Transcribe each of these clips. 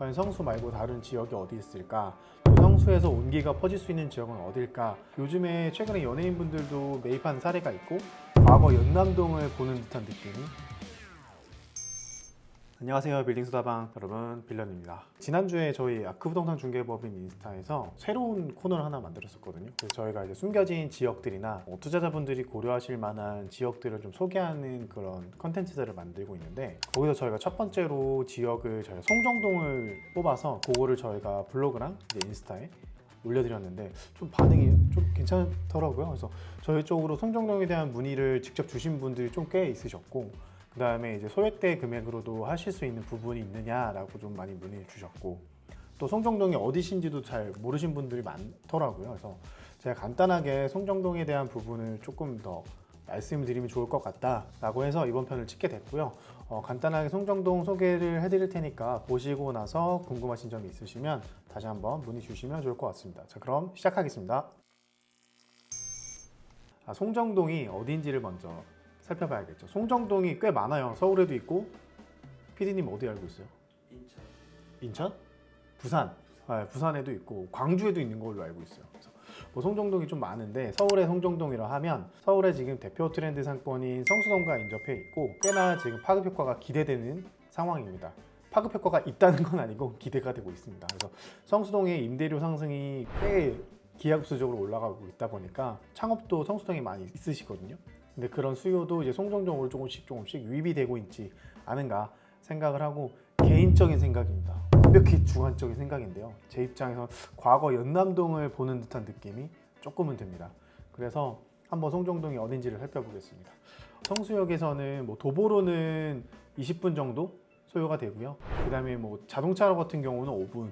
과연 성수 말고 다른 지역이 어디 있을까? 또 성수에서 온기가 퍼질 수 있는 지역은 어딜까? 요즘에 최근에 연예인분들도 매입한 사례가 있고 과거 연남동을 보는 듯한 느낌이. 안녕하세요, 빌딩수다방 여러분, 빌런입니다. 지난주에 저희 아크부동산 중개법인 인스타에서 새로운 코너를 하나 만들었었거든요. 그래서 저희가 이제 숨겨진 지역들이나 투자자분들이 고려하실 만한 지역들을 좀 소개하는 그런 컨텐츠들을 만들고 있는데, 거기서 저희가 첫 번째로 지역을 저희가 송정동을 뽑아서 그거를 저희가 블로그랑 이제 인스타에 올려드렸는데 좀 반응이 좀 괜찮더라고요. 그래서 저희 쪽으로 송정동에 대한 문의를 직접 주신 분들이 좀 꽤 있으셨고, 그 다음에 이제 소액대 금액으로도 하실 수 있는 부분이 있느냐라고 좀 많이 문의 주셨고, 또 송정동이 어디신지도 잘 모르신 분들이 많더라고요. 그래서 제가 간단하게 송정동에 대한 부분을 조금 더 말씀을 드리면 좋을 것 같다라고 해서 이번 편을 찍게 됐고요. 간단하게 송정동 소개를 해드릴 테니까 보시고 나서 궁금하신 점이 있으시면 다시 한번 문의 주시면 좋을 것 같습니다. 자, 그럼 시작하겠습니다. 송정동이 어디인지를 먼저 살펴봐야겠죠. 송정동이 꽤 많아요. 서울에도 있고, PD님 어디 알고 있어요? 인천. 인천? 부산. 부산에도 있고 광주에도 있는 걸로 알고 있어요. 그래서 뭐 송정동이 좀 많은데, 서울의 송정동이라 하면 서울의 지금 대표 트렌드 상권인 성수동과 인접해 있고 꽤나 지금 파급 효과가 기대되는 상황입니다. 파급 효과가 있다는 건 아니고 기대가 되고 있습니다. 그래서 성수동의 임대료 상승이 꽤 기하급수적으로 올라가고 있다 보니까 창업도 성수동에 많이 있으시거든요. 근데 그런 수요도 이제 송정동으로 조금씩 유입이 되고 있지 않은가 생각을 하고, 개인적인 생각입니다. 완벽히 주관적인 생각인데요. 제 입장에서 과거 연남동을 보는 듯한 느낌이 조금은 듭니다. 그래서 한번 송정동이 어딘지를 살펴보겠습니다. 성수역에서는 뭐 도보로는 20분 정도 소요가 되고요. 그 다음에 뭐 자동차로 같은 경우는 5분,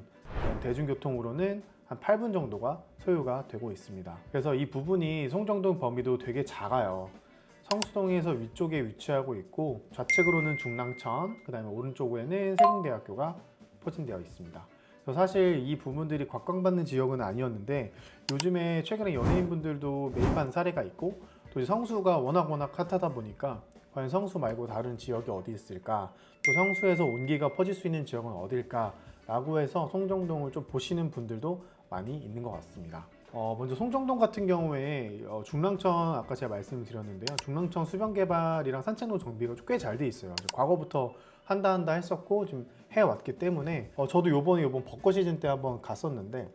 대중교통으로는 한 8분 정도가 소요가 되고 있습니다. 그래서 이 부분이 송정동 범위도 되게 작아요. 성수동에서 위쪽에 위치하고 있고, 좌측으로는 중랑천, 그 다음에 오른쪽에는 세종대학교가 포진되어 있습니다. 그래서 사실 이 부분들이 곽광받는 지역은 아니었는데, 요즘에 최근에 연예인분들도 매입한 사례가 있고, 또 이제 성수가 워낙 핫하다 보니까 과연 성수 말고 다른 지역이 어디 있을까, 또 성수에서 온기가 퍼질 수 있는 지역은 어딜까 라고 해서 송정동을 좀 보시는 분들도 많이 있는 것 같습니다. 먼저 송정동 같은 경우에 중랑천, 아까 제가 말씀을 드렸는데요. 중랑천 수변 개발이랑 산책로 정비가 꽤 잘 돼 있어요. 과거부터 한다 했었고 지금 해왔기 때문에 저도 요번 벚꽃 시즌 때 한번 갔었는데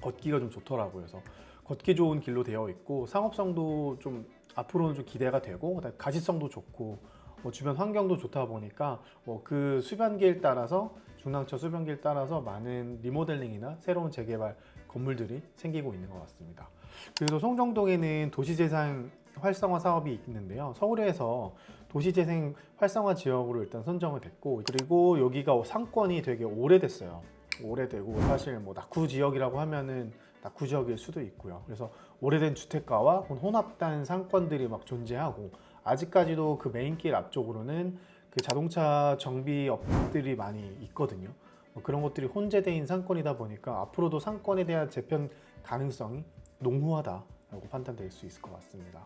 걷기가 좀 좋더라고요. 그래서 걷기 좋은 길로 되어 있고, 상업성도 좀 앞으로는 좀 기대가 되고, 그다음에 가시성도 좋고, 주변 환경도 좋다 보니까 그 수변길 따라서, 중랑천 수변길 따라서 많은 리모델링이나 새로운 재개발 건물들이 생기고 있는 것 같습니다. 그래서 송정동에는 도시재생 활성화 사업이 있는데요. 서울에서 도시재생 활성화 지역으로 일단 선정을 됐고, 그리고 여기가 상권이 되게 오래됐어요. 오래되고, 사실 뭐 낙후 지역이라고 하면은 낙후 지역일 수도 있고요. 그래서 오래된 주택가와 혼합된 상권들이 막 존재하고, 아직까지도 그 메인길 앞쪽으로는 그 자동차 정비업들이 많이 있거든요. 그런 것들이 혼재되어 있는 상권이다 보니까 앞으로도 상권에 대한 재편 가능성이 농후하다라고 판단될 수 있을 것 같습니다.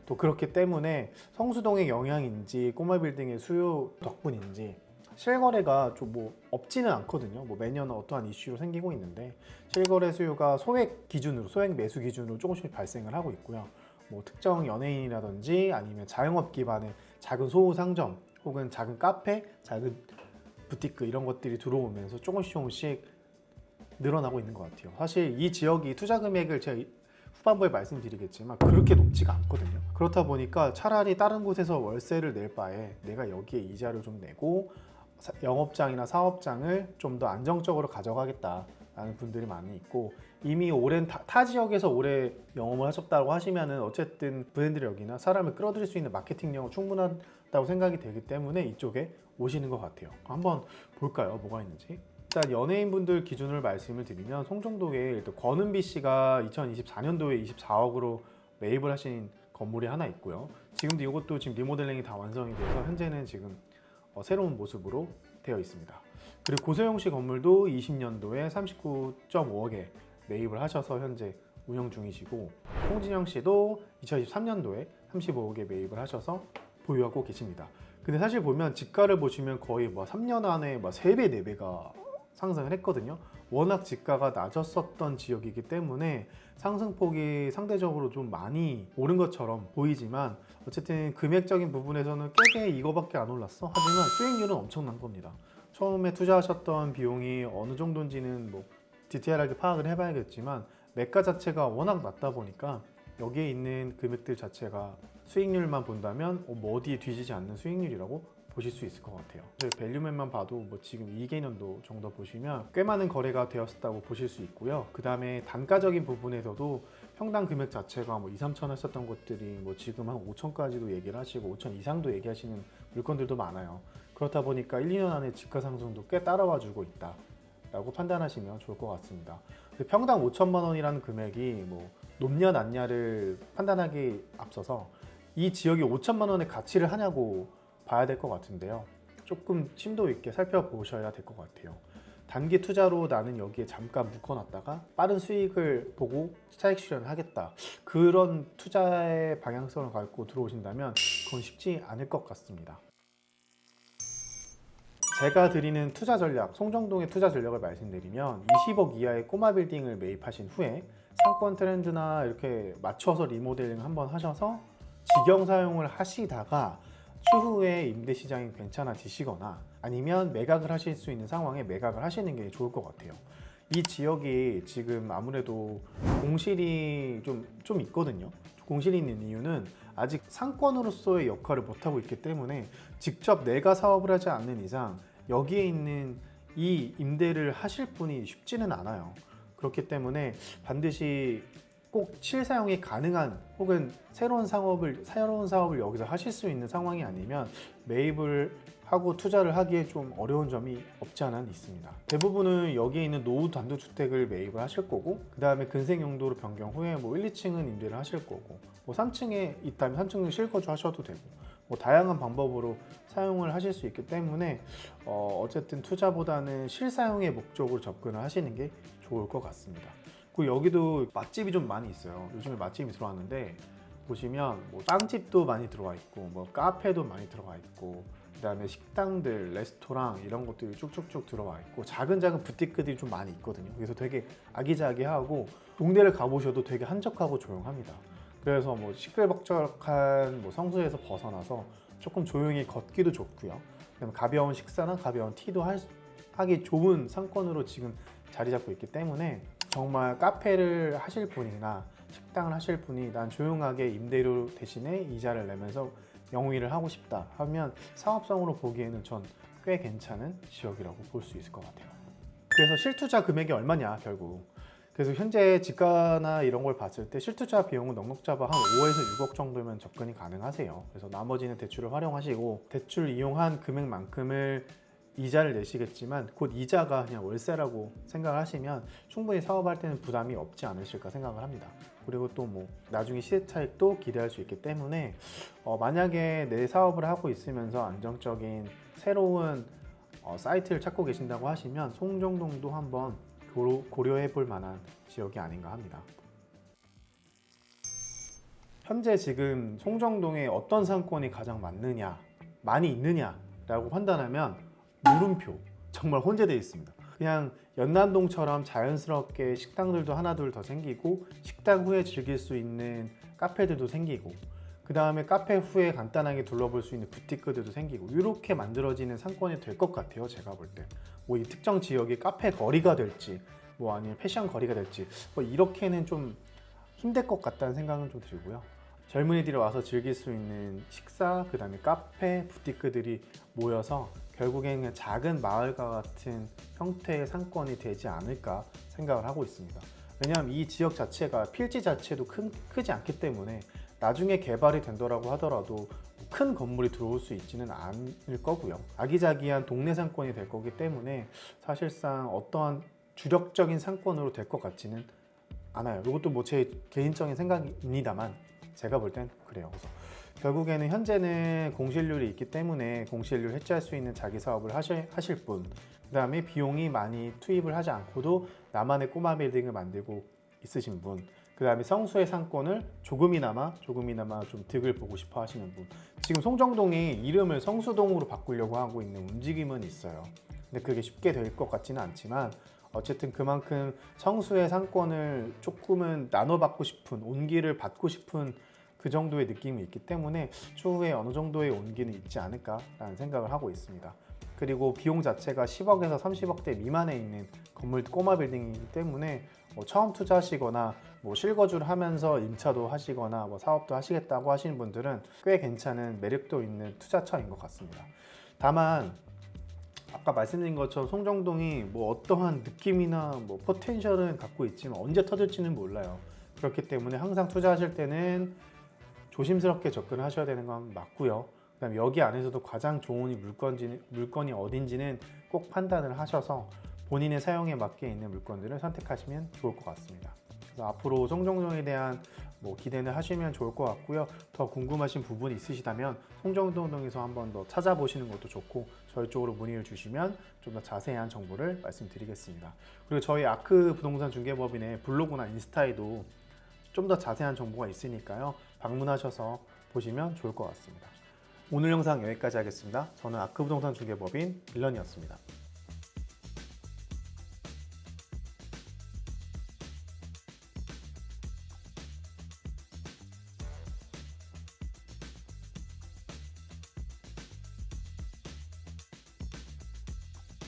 또 그렇기 때문에 성수동의 영향인지 꼬마 빌딩의 수요 덕분인지 실거래가 좀 뭐 없지는 않거든요. 뭐 매년 어떠한 이슈로 생기고 있는데, 실거래 수요가 소액 매수 기준으로 조금씩 발생을 하고 있고요. 뭐 특정 연예인이라든지 아니면 자영업 기반의 작은 소상점 혹은 작은 카페, 작은 부티크 이런 것들이 들어오면서 조금씩 늘어나고 있는 것 같아요. 사실 이 지역이 투자 금액을 제가 후반부에 말씀드리겠지만 그렇게 높지가 않거든요. 그렇다 보니까 차라리 다른 곳에서 월세를 낼 바에 내가 여기에 이자를 좀 내고 영업장이나 사업장을 좀 더 안정적으로 가져가겠다라는 분들이 많이 있고, 이미 오랜 타 지역에서 오래 영업을 하셨다고 하시면은 어쨌든 브랜드력이나 사람을 끌어들일 수 있는 마케팅력은 충분하다고 생각이 되기 때문에 이쪽에 오시는 것 같아요. 한번 볼까요? 뭐가 있는지. 일단 연예인분들 기준으로 말씀을 드리면, 송정동에 일단 권은비 씨가 2024년도에 24억으로 매입을 하신 건물이 하나 있고요. 지금도 이것도 지금 리모델링이 다 완성이 돼서 현재는 지금 새로운 모습으로 되어 있습니다. 그리고 고소영 씨 건물도 20년도에 39.5억에 매입을 하셔서 현재 운영 중이시고, 홍진영 씨도 2023년도에 35억에 매입을 하셔서 보유하고 계십니다. 근데 사실 보면 집가를 보시면 거의 뭐 3년 안에 뭐 3배, 4배가 상승을 했거든요. 워낙 지가가 낮았었던 지역이기 때문에 상승폭이 상대적으로 좀 많이 오른 것처럼 보이지만 어쨌든 금액적인 부분에서는 꽤 이거밖에 안 올랐어. 하지만 수익률은 엄청난 겁니다. 처음에 투자하셨던 비용이 어느 정도인지는 뭐 디테일하게 파악을 해봐야겠지만 매가 자체가 워낙 낮다 보니까 여기에 있는 금액들 자체가 수익률만 본다면 뭐 어디에 뒤지지 않는 수익률이라고 보실 수 있을 것 같아요. 밸류맨만 봐도 뭐 지금 2개년도 정도 보시면 꽤 많은 거래가 되었다고 보실 수 있고요. 그 다음에 단가적인 부분에서도 평당 금액 자체가 뭐 2, 3천 했었던 것들이 뭐 지금 한 5천까지도 얘기를 하시고 5천 이상도 얘기하시는 물건들도 많아요. 그렇다 보니까 1, 2년 안에 지가 상승도 꽤 따라와 주고 있다 라고 판단하시면 좋을 것 같습니다. 평당 5천만 원이라는 금액이 뭐 높냐 낮냐를 판단하기 앞서서 이 지역이 5천만 원의 가치를 하냐고 봐야 될 것 같은데요. 조금 심도 있게 살펴보셔야 될 것 같아요. 단기 투자로 나는 여기에 잠깐 묶어놨다가 빠른 수익을 보고 차익 실현을 하겠다. 그런 투자의 방향성을 갖고 들어오신다면 그건 쉽지 않을 것 같습니다. 제가 드리는 투자 전략, 송정동의 투자 전략을 말씀드리면 20억 이하의 꼬마 빌딩을 매입하신 후에 상권 트렌드나 이렇게 맞춰서 리모델링 한번 하셔서 직영 사용을 하시다가 추후에 임대 시장이 괜찮아지시거나 아니면 매각을 하실 수 있는 상황에 매각을 하시는 게 좋을 것 같아요. 이 지역이 지금 아무래도 공실이 좀 있거든요. 공실이 있는 이유는 아직 상권으로서의 역할을 못하고 있기 때문에 직접 내가 사업을 하지 않는 이상 여기에 있는 이 임대를 하실 분이 쉽지는 않아요. 그렇기 때문에 반드시 꼭 실사용이 가능한 혹은 새로운 사업을 여기서 하실 수 있는 상황이 아니면 매입을 하고 투자를 하기에 좀 어려운 점이 없지 않아 있습니다. 대부분은 여기에 있는 노후 단독주택을 매입을 하실 거고 그 다음에 근생 용도로 변경 후에 뭐 1, 2층은 임대를 하실 거고 뭐 3층에 있다면 3층은 실거주 하셔도 되고 뭐 다양한 방법으로 사용을 하실 수 있기 때문에 어쨌든 투자보다는 실사용의 목적으로 접근을 하시는 게 좋을 것 같습니다. 그리고 여기도 맛집이 좀 많이 있어요. 요즘에 맛집이 들어왔는데 보시면 뭐 빵집도 많이 들어와 있고 뭐 카페도 많이 들어와 있고 그 다음에 식당들, 레스토랑 이런 것들이 쭉쭉쭉 들어와 있고 작은 부티크들이 좀 많이 있거든요. 그래서 되게 아기자기하고 동네를 가보셔도 되게 한적하고 조용합니다. 그래서 뭐 시끌벅적한 뭐 성수에서 벗어나서 조금 조용히 걷기도 좋고요. 그다음에 가벼운 식사나 가벼운 티도 하기 좋은 상권으로 지금 자리 잡고 있기 때문에 정말 카페를 하실 분이나 식당을 하실 분이 난 조용하게 임대료 대신에 이자를 내면서 영위를 하고 싶다 하면 사업성으로 보기에는 전 꽤 괜찮은 지역이라고 볼 수 있을 것 같아요. 그래서 실투자 금액이 얼마냐 결국. 그래서 현재 지가나 이런 걸 봤을 때 실투자 비용은 넉넉 잡아 한 5에서 6억 정도면 접근이 가능하세요. 그래서 나머지는 대출을 활용하시고 대출 이용한 금액만큼을 이자를 내시겠지만 곧 이자가 그냥 월세라고 생각을 하시면 충분히 사업할 때는 부담이 없지 않으실까 생각을 합니다. 그리고 또 뭐 나중에 시세 차익도 기대할 수 있기 때문에 만약에 내 사업을 하고 있으면서 안정적인 새로운 사이트를 찾고 계신다고 하시면 송정동도 한번 고려해 볼 만한 지역이 아닌가 합니다. 현재 지금 송정동에 어떤 상권이 가장 많느냐, 많이 있느냐 라고 판단하면 물음표, 정말 혼재되어 있습니다. 그냥 연남동처럼 자연스럽게 식당들도 하나둘 더 생기고 식당 후에 즐길 수 있는 카페들도 생기고 그 다음에 카페 후에 간단하게 둘러볼 수 있는 부티크들도 생기고 이렇게 만들어지는 상권이 될 것 같아요. 제가 볼 때 뭐 이 특정 지역이 카페 거리가 될지 뭐 아니면 패션 거리가 될지 뭐 이렇게는 좀 힘들 것 같다는 생각은 좀 들고요. 젊은이들이 와서 즐길 수 있는 식사, 그 다음에 카페, 부티크들이 모여서 결국에는 그냥 작은 마을과 같은 형태의 상권이 되지 않을까 생각을 하고 있습니다. 왜냐하면 이 지역 자체가 필지 자체도 크지 않기 때문에 나중에 개발이 된다라고 하더라도 큰 건물이 들어올 수 있지는 않을 거고요. 아기자기한 동네 상권이 될 거기 때문에 사실상 어떠한 주력적인 상권으로 될 것 같지는 않아요. 이것도 뭐 제 개인적인 생각입니다만 제가 볼 땐 그래요. 그래서 결국에는 현재는 공실률이 있기 때문에 공실률 해지할 수 있는 자기 사업을 하실 분, 그 다음에 비용이 많이 투입을 하지 않고도 나만의 꼬마 빌딩을 만들고 있으신 분, 그 다음에 성수의 상권을 조금이나마 좀 득을 보고 싶어 하시는 분. 지금 송정동이 이름을 성수동으로 바꾸려고 하고 있는 움직임은 있어요. 근데 그게 쉽게 될 것 같지는 않지만 어쨌든 그만큼 성수의 상권을 조금은 나눠받고 싶은, 온기를 받고 싶은 그 정도의 느낌이 있기 때문에 추후에 어느 정도의 온기는 있지 않을까라는 생각을 하고 있습니다. 그리고 비용 자체가 10억에서 30억대 미만에 있는 건물 꼬마 빌딩이기 때문에 처음 투자하시거나 실거주를 하면서 임차도 하시거나 사업도 하시겠다고 하시는 분들은 꽤 괜찮은 매력도 있는 투자처인 것 같습니다. 다만 아까 말씀드린 것처럼 송정동이 어떠한 느낌이나 포텐셜은 갖고 있지만 언제 터질지는 몰라요. 그렇기 때문에 항상 투자하실 때는 조심스럽게 접근을 하셔야 되는 건 맞고요. 그다음에 여기 안에서도 가장 좋은 물건이 어딘지는 꼭 판단을 하셔서 본인의 사용에 맞게 있는 물건들을 선택하시면 좋을 것 같습니다. 그래서 앞으로 송정동에 대한 기대는 하시면 좋을 것 같고요. 더 궁금하신 부분이 있으시다면 송정동에서 한번 더 찾아보시는 것도 좋고 저희 쪽으로 문의를 주시면 좀 더 자세한 정보를 말씀드리겠습니다. 그리고 저희 아크 부동산 중개법인의 블로그나 인스타에도 좀 더 자세한 정보가 있으니까요. 방문하셔서 보시면 좋을 것 같습니다. 오늘 영상 여기까지 하겠습니다. 저는 아크 부동산 중개법인 일런이었습니다.